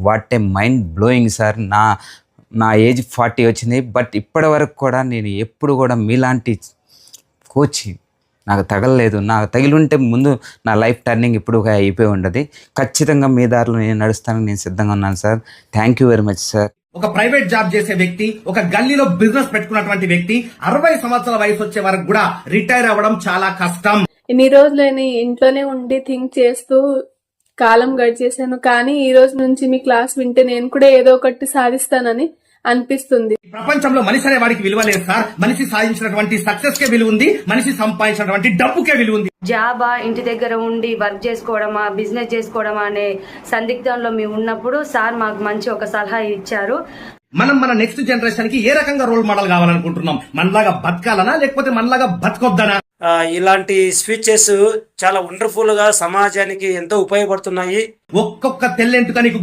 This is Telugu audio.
What a mind blowing sir. నా ఏజ్ 40 వచ్చింది, బట్ ఇప్పటి వరకు కూడా నేను ఎప్పుడు కూడా మీలాంటి కోచ్ నాకు తగలలేదు. నాకు తగిలింటే ముందు నా లైఫ్ టర్నింగ్ ఇప్పుడు అయిపోయి ఉండదు. ఖచ్చితంగా మీ దారిలో నేను నడుస్తానని నేను సిద్ధంగా ఉన్నాను sir. Thank you very much sir. ఒక ప్రైవేట్ జాబ్ చేసే వ్యక్తి, ఒక గల్లీలో బిజినెస్ పెట్టుకున్నటువంటి వ్యక్తి 60 సంవత్సరాల వయసు వచ్చే వరకు కూడా రిటైర్ అవ్వడం చాలా కష్టం. ఇన్ని రోజులైనా ఇంట్లోనే ఉండి థింక్ చేస్తూ కాలం గడిచేశాను. కానీ ఈ రోజు నుంచి మీ క్లాస్ వింటే నేను కూడా ఏదో ఒకటి సాధిస్తానని అనిపిస్తుంది. ప్రపంచంలో మనిషి అనే వాడికి విలువ లేదు సార్. మనిషి సాధించినటువంటి సక్సెస్ కే విలువ ఉంది, మనిషి సంపాదించినటువంటి డబ్బుకే విలువ ఉంది. జాబా, ఇంటి దగ్గర ఉండి వర్క్ చేసుకోవడమా, బిజినెస్ చేసుకోవడమా అనే సందిగ్ధంలో మేము ఉన్నప్పుడు సార్ మాకు మంచి ఒక సలహా ఇచ్చారు. మనం మన నెక్స్ట్ జనరేషన్ కి ఏ రకంగా రోల్ మోడల్ కావాలనుకుంటున్నాం? మనలాగా బతకాలనా లేకపోతే మనలాగా బతకొద్దనా? ఇలాంటి స్పీచెస్ చాలా వండర్ఫుల్ గా సమాజానికి ఎంతో ఉపయోగపడుతున్నాయి. ఒక్కొక్క తెల్లెంటుక నీకు